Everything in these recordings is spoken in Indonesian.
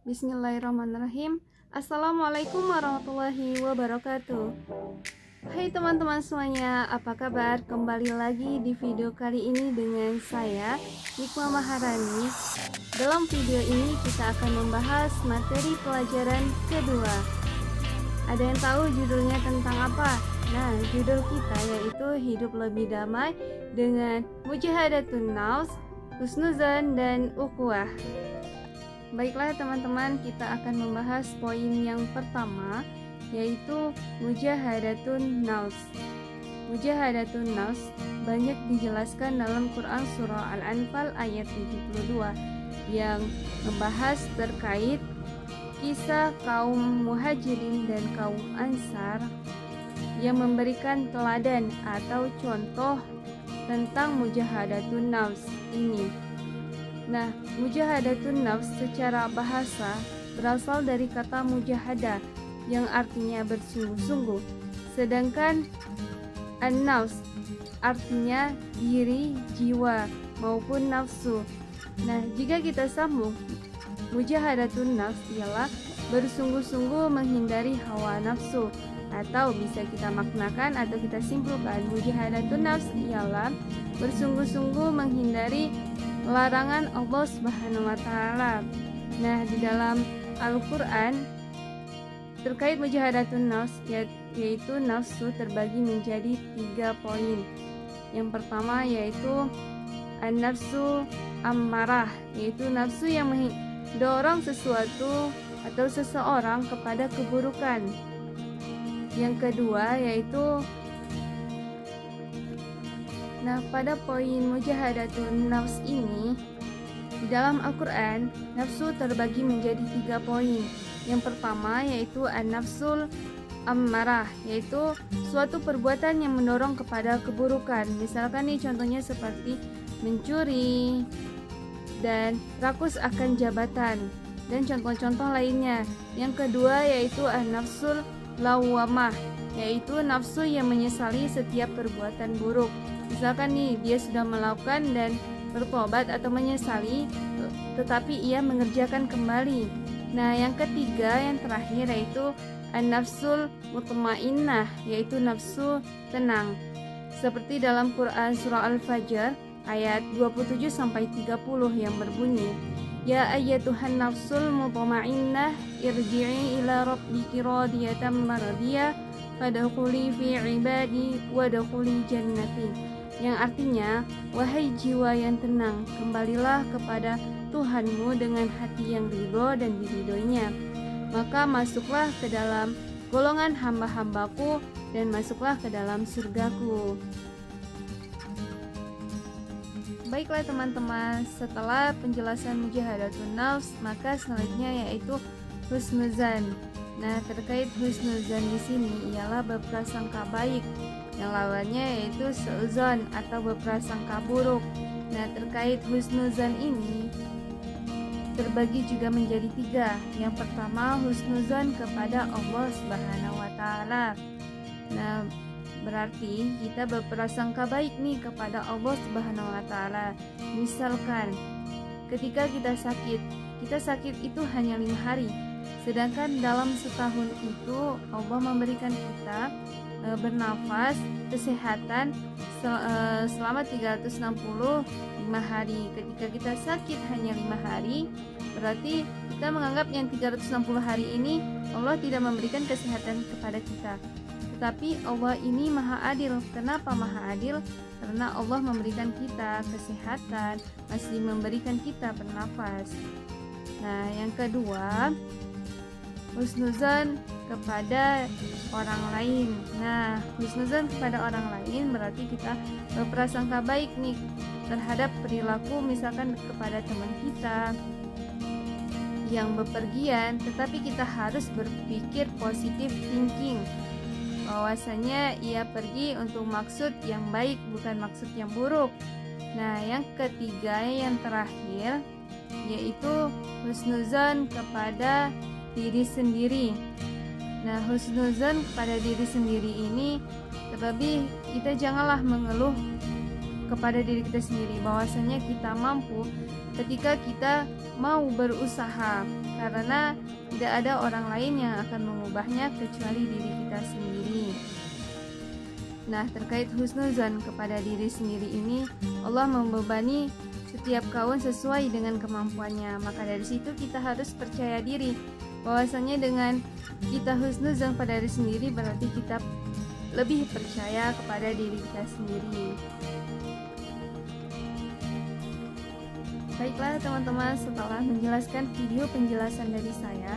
Bismillahirrahmanirrahim. Assalamualaikum warahmatullahi wabarakatuh. Hai teman-teman semuanya, apa kabar? Kembali lagi di video kali ini dengan saya, Hikmah Maharani. Dalam video ini kita akan membahas materi pelajaran kedua. Ada yang tahu judulnya tentang apa? Nah, judul kita yaitu Hidup Lebih Damai dengan Mujahadatun Nafs, Husnuzan, dan Ukhuwah. Baiklah teman-teman, kita akan membahas poin yang pertama, yaitu Mujahadatun Nafs. Mujahadatun Nafs banyak dijelaskan dalam Quran Surah Al-Anfal ayat 72 yang membahas terkait kisah kaum Muhajirin dan kaum Ansar yang memberikan teladan atau contoh tentang Mujahadatun Nafs ini. Nah, mujahadatun nafs secara bahasa berasal dari kata mujahadah yang artinya bersungguh-sungguh, sedangkan an-nafs artinya diri, jiwa maupun nafsu. Nah, jika kita sambung, mujahadatun nafs ialah bersungguh-sungguh menghindari hawa nafsu, atau bisa kita maknakan atau kita simpulkan, mujahadatun nafs ialah bersungguh-sungguh menghindari larangan Allah Subhanahu wa taala. Nah, di dalam Al-Qur'an terkait mujahadatun nafs yaitu nafsu terbagi menjadi 3 poin. Yang pertama yaitu an-nafsu ammarah, yaitu nafsu yang mendorong sesuatu atau seseorang kepada keburukan. Yang kedua yaitu pada poin mujahadatun nafs ini di dalam Al-Quran, nafsu terbagi menjadi 3 poin. Yang pertama yaitu an-nafsul ammarah, yaitu suatu perbuatan yang mendorong kepada keburukan. Misalkan nih contohnya seperti mencuri dan rakus akan jabatan dan contoh-contoh lainnya. Yang kedua yaitu an-nafsul lawwamah, yaitu nafsu yang menyesali setiap perbuatan buruk. Misalkan nih dia sudah melakukan dan bertobat atau menyesali, tetapi ia mengerjakan kembali. Nah, yang ketiga, yang terakhir yaitu an-nafsul mutmainnah, yaitu nafsu tenang. Seperti dalam Quran surah Al-Fajr ayat 27 sampai 30 yang berbunyi, Ya ayyatuhan nafsul mutmainnah irji'i ila rabbiki radiyatan mardiyah fadkhuli fi ibadi wadkhuli jannati. Yang artinya, wahai jiwa yang tenang, kembalilah kepada Tuhanmu dengan hati yang ridho dan diridhoinya. Maka masuklah ke dalam golongan hamba-hambaku dan masuklah ke dalam surgaku. Baiklah teman-teman, setelah penjelasan mujahadatun nafs, maka selanjutnya yaitu husnuzan. Nah, terkait husnuzan di sini ialah berprasangka baik. Yang lawannya yaitu suudzon atau berprasangka buruk. Nah, terkait husnuzan ini terbagi juga menjadi 3. Yang pertama, husnuzan kepada Allah Subhanahu wa taala. Nah, berarti kita berprasangka baik nih kepada Allah Subhanahu wa taala. Misalkan ketika kita sakit itu hanya 5 hari. Sedangkan dalam setahun itu Allah memberikan kita bernafas, kesehatan selama 365 hari. Ketika kita sakit hanya 5 hari, berarti kita menganggap yang 360 hari ini Allah tidak memberikan kesehatan kepada kita. Tetapi Allah ini maha adil. Kenapa maha adil? Karena Allah memberikan kita kesehatan, masih memberikan kita bernafas. Nah, yang kedua, husnuzan kepada orang lain. Nah, husnuzan kepada orang lain berarti kita berprasangka baik nih terhadap perilaku, misalkan kepada teman kita yang bepergian, tetapi kita harus berpikir positive thinking, bahwasanya ia pergi untuk maksud yang baik, bukan maksud yang buruk. Nah, yang ketiga, yang terakhir yaitu husnuzan kepada diri sendiri. Nah, husnuzan kepada diri sendiri ini terlebih kita janganlah mengeluh kepada diri kita sendiri bahwasanya kita mampu ketika kita mau berusaha, karena tidak ada orang lain yang akan mengubahnya kecuali diri kita sendiri. Nah, terkait husnuzan kepada diri sendiri ini, Allah membebani setiap kawan sesuai dengan kemampuannya. Maka dari situ kita harus percaya diri bahwasanya dengan kita husnuzan pada diri sendiri berarti kita lebih percaya kepada diri kita sendiri. Baiklah teman-teman, setelah menjelaskan video penjelasan dari saya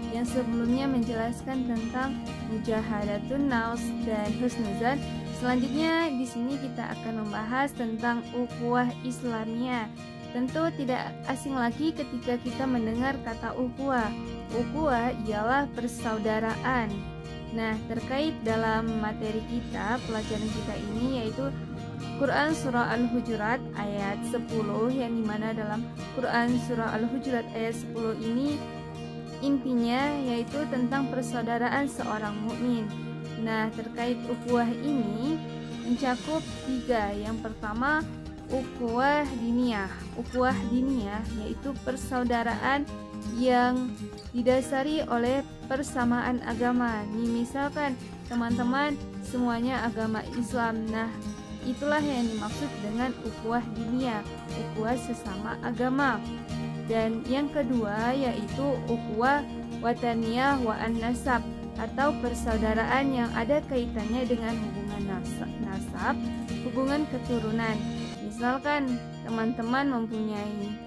yang sebelumnya menjelaskan tentang mujahadatun nafs dan husnuzan, selanjutnya di sini kita akan membahas tentang ukhuwah Islamiyah. Tentu tidak asing lagi ketika kita mendengar kata ukhuwah. Ukhuwah ialah persaudaraan. Nah, terkait dalam materi kita, pelajaran kita ini yaitu Quran Surah Al-Hujurat ayat 10, yang dimana dalam Quran Surah Al-Hujurat ayat 10 ini intinya yaitu tentang persaudaraan seorang mukmin. Nah, terkait ukhuwah ini mencakup 3. Yang pertama, ukhuwah diniyah. Ukhuwah diniyah yaitu persaudaraan yang didasari oleh persamaan agama. Nih, misalkan teman-teman semuanya agama Islam. Nah, itulah yang dimaksud dengan ukhuwah diniyah, ukhuwah sesama agama. Dan yang kedua yaitu ukhuwah wataniyah wa an-nasab, atau persaudaraan yang ada kaitannya dengan hubungan nasab, hubungan keturunan. Misalkan teman-teman mempunyai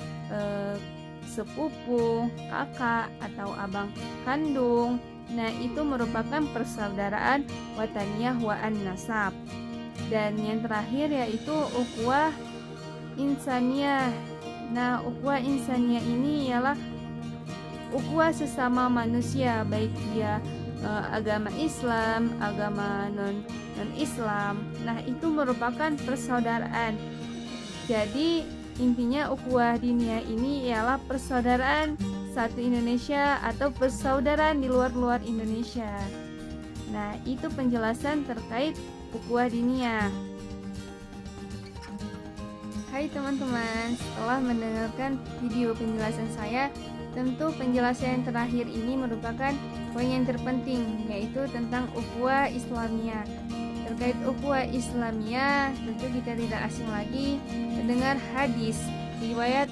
sepupu, kakak, atau abang kandung. Nah, itu merupakan persaudaraan wataniyah wa an-nasab. Dan yang terakhir yaitu ukhuwah insaniyah. Nah, ukhuwah insaniyah ini ialah ukhuwah sesama manusia, baik dia agama Islam, agama non-Islam. Nah, itu merupakan persaudaraan. Jadi intinya ukhuwah diniyah ini ialah persaudaraan satu Indonesia atau persaudaraan di luar Indonesia. Nah, itu penjelasan terkait ukhuwah diniyah. Hai teman-teman, setelah mendengarkan video penjelasan saya, tentu penjelasan yang terakhir ini merupakan poin yang terpenting, yaitu tentang ukhuwah Islamiyah. Terkait ukhuwah Islamiyah, tentu kita tidak asing lagi mendengar hadis riwayat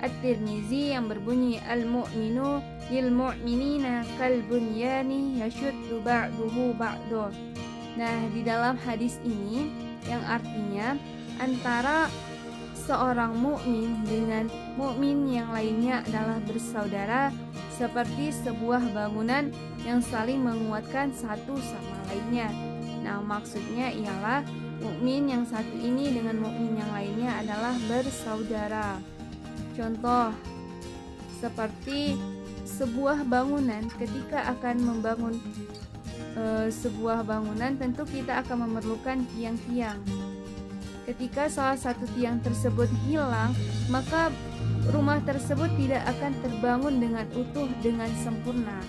At-Tirmizi yang berbunyi al-mu'minu lil mu'minina kal bunyani yashuddu ba'duhu ba'du. Nah, di dalam hadis ini yang artinya antara seorang mukmin dengan mukmin yang lainnya adalah bersaudara seperti sebuah bangunan yang saling menguatkan satu sama lainnya. Nah, maksudnya ialah mukmin yang satu ini dengan mukmin yang lainnya adalah bersaudara. Contoh seperti sebuah bangunan, ketika akan membangun sebuah bangunan, tentu kita akan memerlukan tiang-tiang. Ketika salah satu tiang tersebut hilang, maka rumah tersebut tidak akan terbangun dengan utuh, dengan sempurna.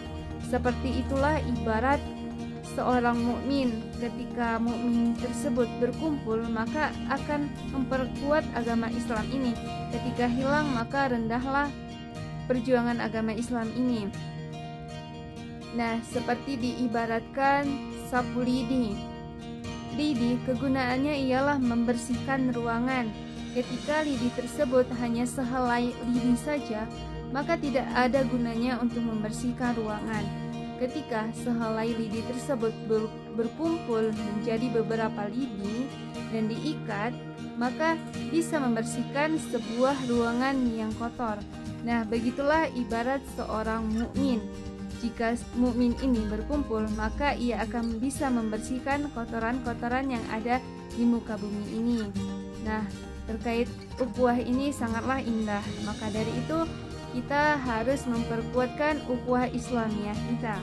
Seperti itulah ibarat seorang mukmin. Ketika mukmin tersebut berkumpul, maka akan memperkuat agama Islam ini. Ketika hilang, maka rendahlah perjuangan agama Islam ini. Nah, seperti diibaratkan sapu lidi. Lidi kegunaannya ialah membersihkan ruangan. Ketika lidi tersebut hanya sehelai lidi saja, maka tidak ada gunanya untuk membersihkan ruangan. Ketika sehelai lidi tersebut berkumpul menjadi beberapa lidi dan diikat, maka bisa membersihkan sebuah ruangan yang kotor. Nah, begitulah ibarat seorang mukmin. Jika mukmin ini berkumpul, maka ia akan bisa membersihkan kotoran-kotoran yang ada di muka bumi ini. Nah, terkait ukhuwah ini sangatlah indah. Maka dari itu, kita harus memperkuatkan ukhuwah Islamiyah kita.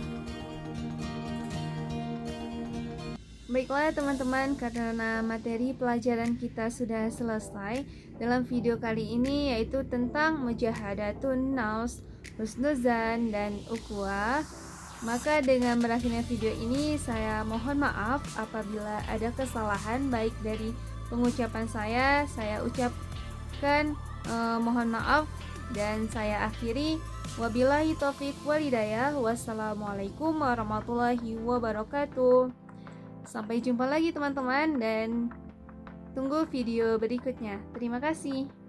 Baiklah teman-teman, karena materi pelajaran kita sudah selesai dalam video kali ini, yaitu tentang mujahadatun nafs, husnuzan, dan ukhuwah. Maka dengan berakhirnya video ini, saya mohon maaf apabila ada kesalahan baik dari pengucapan saya ucapkan mohon maaf Dan saya akhiri, wabillahi taufiq walhidayah. Wassalamualaikum warahmatullahi wabarakatuh. Sampai jumpa lagi teman-teman, dan tunggu video berikutnya. Terima kasih.